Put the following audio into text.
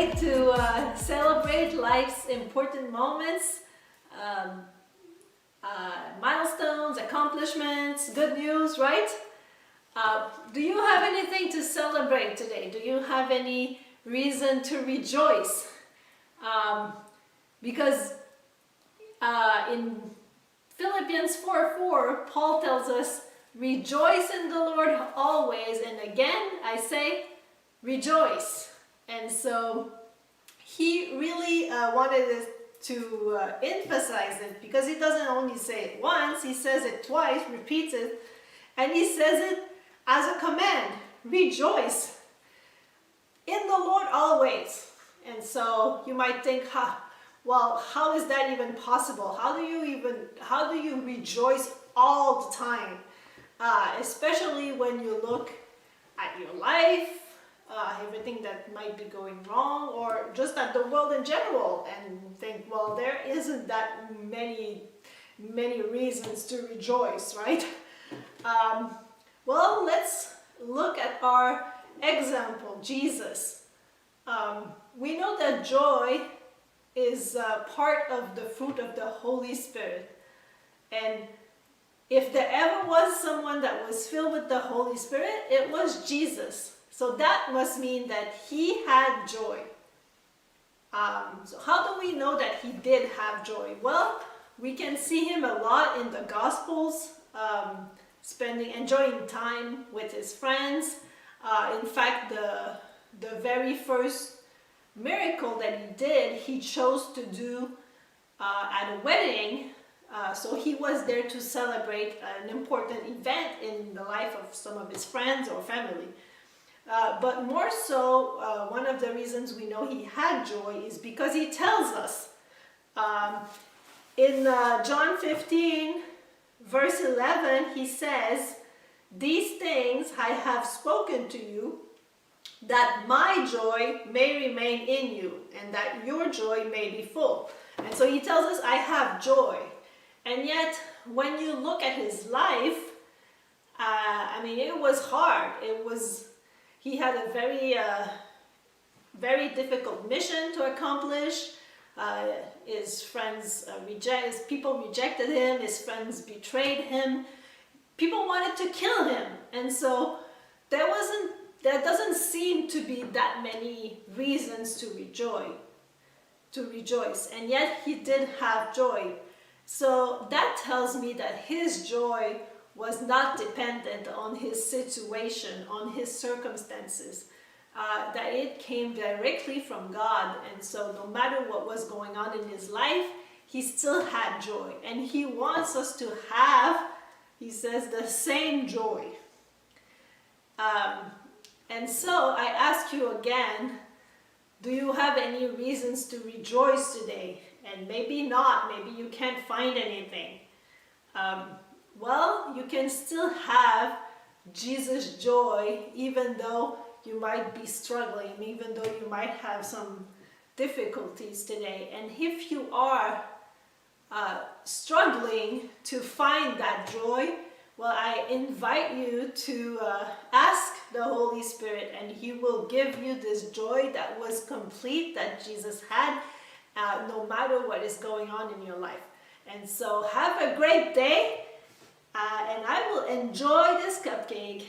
way to celebrate life's important moments, milestones, accomplishments, good news, right? Do you have anything to celebrate today? Do you have any reason to rejoice? Because in Philippians 4:4, Paul tells us, rejoice in the Lord always. And again, I say, rejoice. And so he really wanted us to emphasize it, because he doesn't only say it once, he says it twice, repeats it, and he says it as a command, rejoice in the Lord always. And so you might think, well, how is that even possible? How do you rejoice all the time? Especially when you look at your life, everything that might be going wrong, or just at the world in general, and think, well, there isn't that many reasons to rejoice, right? Well, let's look at our example, Jesus. We know that joy is part of the fruit of the Holy Spirit. And if there ever was someone that was filled with the Holy Spirit, it was Jesus. So that must mean that he had joy. So how do we know that he did have joy? Well, we can see him a lot in the Gospels, enjoying time with his friends. In fact, the very first miracle that he did, he chose to do at a wedding. So he was there to celebrate an important event in the life of some of his friends or family. But more so, one of the reasons we know he had joy is because he tells us in John 15, verse 11, he says, "These things I have spoken to you, that my joy may remain in you, and that your joy may be full." And so he tells us, I have joy. And yet, when you look at his life, it was hard. He had a very difficult mission to accomplish. His people rejected him. His friends betrayed him. People wanted to kill him. And so there doesn't seem to be that many reasons to rejoice. And yet he did have joy. So that tells me that his joy was not dependent on his situation, on his circumstances, that it came directly from God. And so no matter what was going on in his life, he still had joy. And he wants us to have, he says, the same joy. And so I ask you again, do you have any reasons to rejoice today? And maybe not, maybe you can't find anything. Well, you can still have Jesus' joy, even though you might be struggling, even though you might have some difficulties today. And if you are struggling to find that joy, well, I invite you to ask the Holy Spirit, and he will give you this joy that was complete, that Jesus had, no matter what is going on in your life. And so have a great day, and I will enjoy this cupcake.